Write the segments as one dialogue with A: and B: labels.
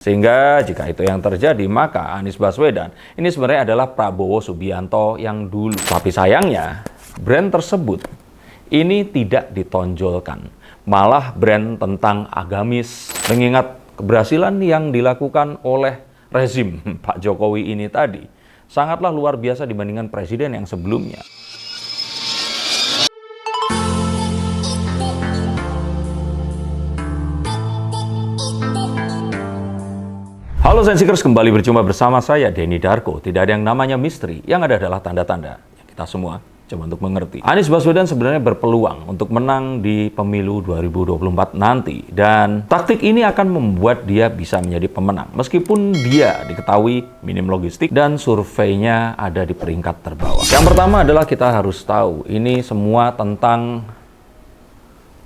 A: Sehingga jika itu yang terjadi, maka Anies Baswedan ini sebenarnya adalah Prabowo Subianto yang dulu. Tapi sayangnya, brand tersebut ini tidak ditonjolkan. Malah brand tentang agamis, mengingat keberhasilan yang dilakukan oleh rezim Pak Jokowi ini tadi sangatlah luar biasa dibandingkan presiden yang sebelumnya. Halo Sensikers, kembali berjumpa bersama saya Denny Darko. Tidak ada yang namanya misteri, yang ada adalah tanda-tanda yang kita semua coba untuk mengerti. Anies Baswedan sebenarnya berpeluang untuk menang di pemilu 2024 nanti, dan taktik ini akan membuat dia bisa menjadi pemenang meskipun dia diketahui minim logistik dan surveinya ada di peringkat terbawah. Yang pertama adalah kita harus tahu ini semua tentang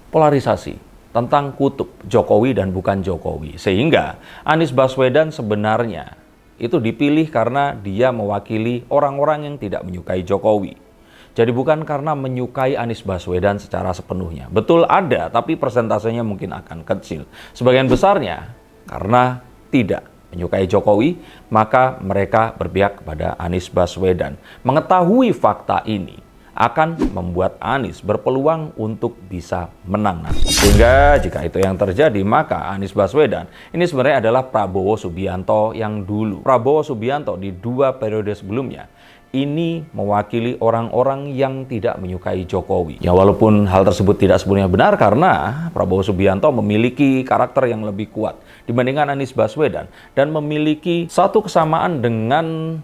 A: polarisasi, tentang kutub Jokowi dan bukan Jokowi. Sehingga Anies Baswedan sebenarnya itu dipilih karena dia mewakili orang-orang yang tidak menyukai Jokowi. Jadi bukan karena menyukai Anies Baswedan secara sepenuhnya. Betul ada, tapi persentasenya mungkin akan kecil. Sebagian besarnya karena tidak menyukai Jokowi, maka mereka berpihak kepada Anies Baswedan. Mengetahui fakta ini akan membuat Anies berpeluang untuk bisa menang nanti. Sehingga jika itu yang terjadi, maka Anies Baswedan ini sebenarnya adalah Prabowo Subianto yang dulu. Prabowo Subianto di 2 periode sebelumnya ini mewakili orang-orang yang tidak menyukai Jokowi. Ya, walaupun hal tersebut tidak sepenuhnya benar karena Prabowo Subianto memiliki karakter yang lebih kuat dibandingkan Anies Baswedan dan memiliki satu kesamaan dengan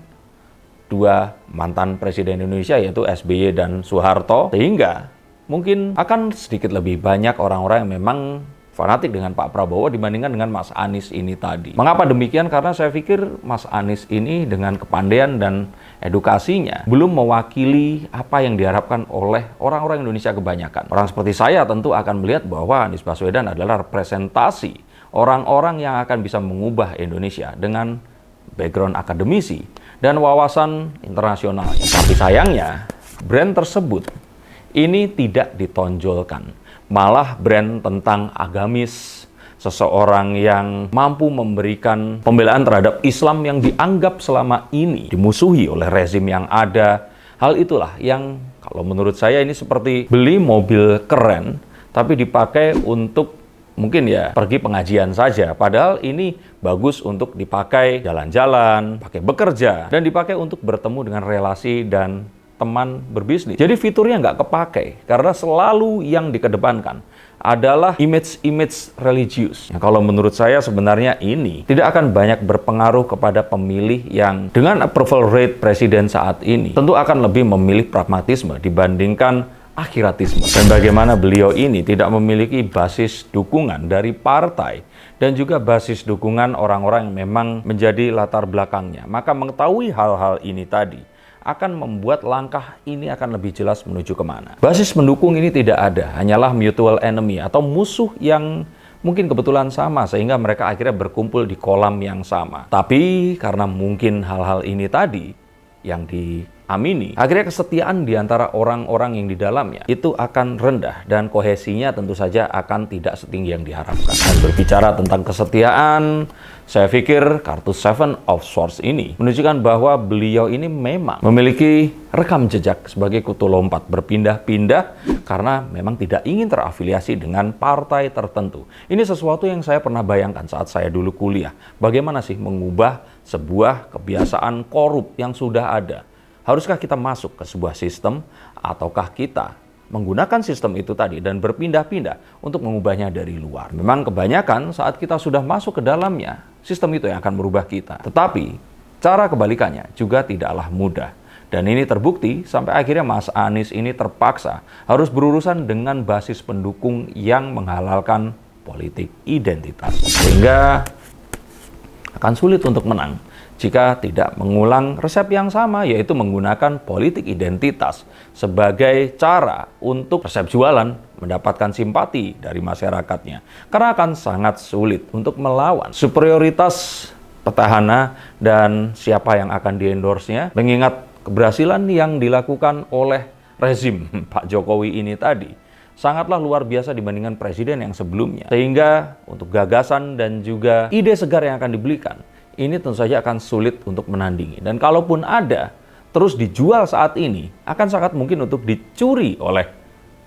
A: 2 mantan presiden Indonesia, yaitu SBY dan Soeharto, sehingga mungkin akan sedikit lebih banyak orang-orang yang memang fanatik dengan Pak Prabowo dibandingkan dengan Mas Anies ini tadi. Mengapa demikian? Karena saya pikir Mas Anies ini dengan kepandaian dan edukasinya belum mewakili apa yang diharapkan oleh orang-orang Indonesia kebanyakan. Orang seperti saya tentu akan melihat bahwa Anies Baswedan adalah representasi orang-orang yang akan bisa mengubah Indonesia dengan background akademisi dan wawasan internasional. Tapi sayangnya, brand tersebut ini tidak ditonjolkan. Malah brand tentang agamis, seseorang yang mampu memberikan pembelaan terhadap Islam yang dianggap selama ini dimusuhi oleh rezim yang ada. Hal itulah yang kalau menurut saya ini seperti beli mobil keren, tapi dipakai untuk mungkin ya pergi pengajian saja, padahal ini bagus untuk dipakai jalan-jalan, pakai bekerja, dan dipakai untuk bertemu dengan relasi dan teman berbisnis. Jadi fiturnya nggak kepakai, karena selalu yang dikedepankan adalah image-image religius. Nah, kalau menurut saya sebenarnya ini tidak akan banyak berpengaruh kepada pemilih yang dengan approval rate presiden saat ini tentu akan lebih memilih pragmatisme dibandingkan akhiratisme. Dan bagaimana beliau ini tidak memiliki basis dukungan dari partai dan juga basis dukungan orang-orang yang memang menjadi latar belakangnya. Maka mengetahui hal-hal ini tadi akan membuat langkah ini akan lebih jelas menuju kemana. Basis pendukung ini tidak ada, hanyalah mutual enemy atau musuh yang mungkin kebetulan sama sehingga mereka akhirnya berkumpul di kolam yang sama. Tapi karena mungkin hal-hal ini tadi yang diamini, akhirnya kesetiaan di antara orang-orang yang di dalamnya itu akan rendah dan kohesinya tentu saja akan tidak setinggi yang diharapkan. Dan berbicara tentang kesetiaan, saya pikir kartu Seven of Swords ini menunjukkan bahwa beliau ini memang memiliki rekam jejak sebagai kutu lompat berpindah-pindah karena memang tidak ingin terafiliasi dengan partai tertentu. Ini sesuatu yang saya pernah bayangkan saat saya dulu kuliah. Bagaimana sih mengubah sebuah kebiasaan korup yang sudah ada? Haruskah kita masuk ke sebuah sistem ataukah kita menggunakan sistem itu tadi dan berpindah-pindah untuk mengubahnya dari luar? Memang kebanyakan saat kita sudah masuk ke dalamnya, sistem itu yang akan merubah kita. Tetapi cara kebalikannya juga tidaklah mudah. Dan ini terbukti sampai akhirnya Mas Anies ini terpaksa harus berurusan dengan basis pendukung yang menghalalkan politik identitas. Sehingga akan sulit untuk menang jika tidak mengulang resep yang sama, yaitu menggunakan politik identitas sebagai cara untuk resep jualan mendapatkan simpati dari masyarakatnya. Karena akan sangat sulit untuk melawan superioritas petahana dan siapa yang akan di-endorse-nya, mengingat keberhasilan yang dilakukan oleh rezim Pak Jokowi ini tadi sangatlah luar biasa dibandingkan presiden yang sebelumnya. Sehingga untuk gagasan dan juga ide segar yang akan diberikan, ini tentu saja akan sulit untuk menandingi. Dan kalaupun ada, terus dijual saat ini, akan sangat mungkin untuk dicuri oleh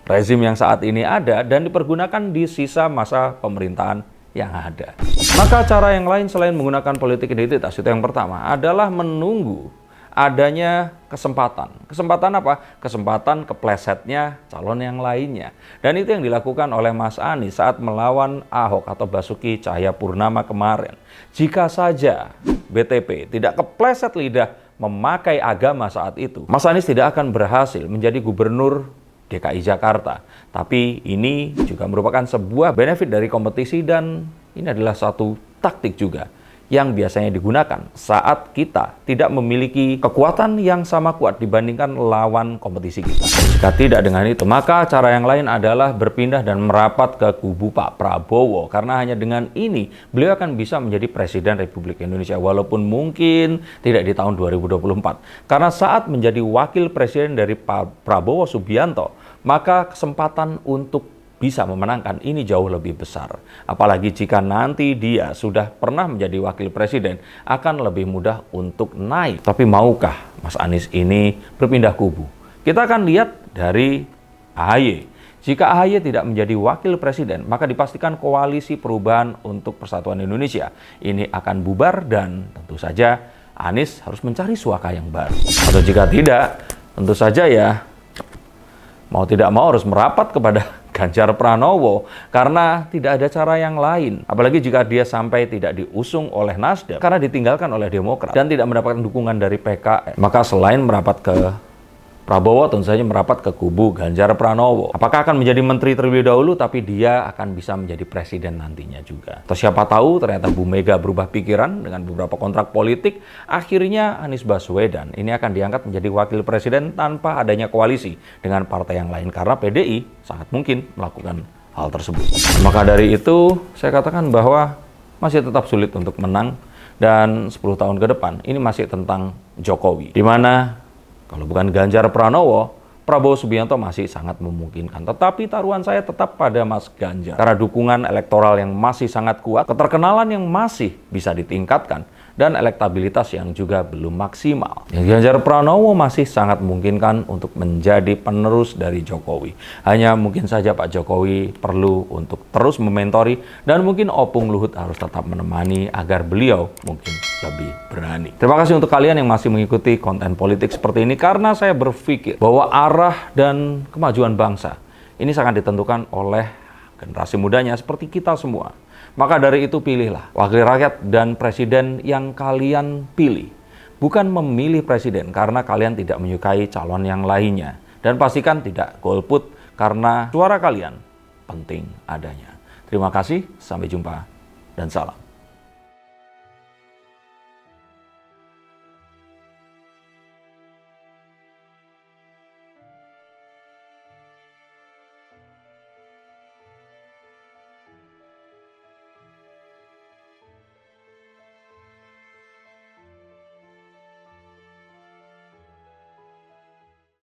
A: rezim yang saat ini ada dan dipergunakan di sisa masa pemerintahan yang ada. Maka cara yang lain selain menggunakan politik identitas, itu yang pertama, adalah menunggu adanya kesempatan. Kesempatan apa? Kesempatan keplesetnya calon yang lainnya. Dan itu yang dilakukan oleh Mas Anies saat melawan Ahok atau Basuki Cahayapurnama kemarin. Jika saja BTP tidak kepleset lidah memakai agama saat itu, Mas Anies tidak akan berhasil menjadi gubernur DKI Jakarta. Tapi ini juga merupakan sebuah benefit dari kompetisi dan ini adalah satu taktik juga yang biasanya digunakan saat kita tidak memiliki kekuatan yang sama kuat dibandingkan lawan kompetisi kita. Jika tidak dengan itu, maka cara yang lain adalah berpindah dan merapat ke kubu Pak Prabowo. Karena hanya dengan ini, beliau akan bisa menjadi Presiden Republik Indonesia. Walaupun mungkin tidak di tahun 2024. Karena saat menjadi Wakil Presiden dari Pak Prabowo Subianto, maka kesempatan untuk bisa memenangkan ini jauh lebih besar. Apalagi jika nanti dia sudah pernah menjadi wakil presiden, akan lebih mudah untuk naik. Tapi maukah Mas Anies ini berpindah kubu? Kita akan lihat dari AHY. Jika AHY tidak menjadi wakil presiden, maka dipastikan koalisi perubahan untuk persatuan Indonesia ini akan bubar dan tentu saja Anies harus mencari suaka yang baru. Atau jika tidak, tentu saja ya mau tidak mau harus merapat kepada Ganjar Pranowo karena tidak ada cara yang lain. Apalagi jika dia sampai tidak diusung oleh Nasdem karena ditinggalkan oleh Demokrat dan tidak mendapatkan dukungan dari PKS. Maka selain merapat ke Prabowo, tentu saja merapat ke kubu Ganjar Pranowo. Apakah akan menjadi menteri terlebih dahulu, tapi dia akan bisa menjadi presiden nantinya juga. Atau siapa tahu ternyata Bu Mega berubah pikiran dengan beberapa kontrak politik, akhirnya Anies Baswedan ini akan diangkat menjadi wakil presiden tanpa adanya koalisi dengan partai yang lain. Karena PDI sangat mungkin melakukan hal tersebut. Maka dari itu, saya katakan bahwa masih tetap sulit untuk menang. Dan 10 tahun ke depan, ini masih tentang Jokowi. Di mana kalau bukan Ganjar Pranowo, Prabowo Subianto masih sangat memungkinkan. Tetapi taruhan saya tetap pada Mas Ganjar. Karena dukungan elektoral yang masih sangat kuat, keterkenalan yang masih bisa ditingkatkan, dan elektabilitas yang juga belum maksimal. Ganjar Pranowo masih sangat memungkinkan untuk menjadi penerus dari Jokowi. Hanya mungkin saja Pak Jokowi perlu untuk terus mementori dan mungkin Opung Luhut harus tetap menemani agar beliau mungkin lebih berani. Terima kasih untuk kalian yang masih mengikuti konten politik seperti ini karena saya berpikir bahwa arah dan kemajuan bangsa ini sangat ditentukan oleh generasi mudanya seperti kita semua. Maka dari itu pilihlah wakil rakyat dan presiden yang kalian pilih. Bukan memilih presiden karena kalian tidak menyukai calon yang lainnya. Dan pastikan tidak golput karena suara kalian penting adanya. Terima kasih, sampai jumpa, dan salam.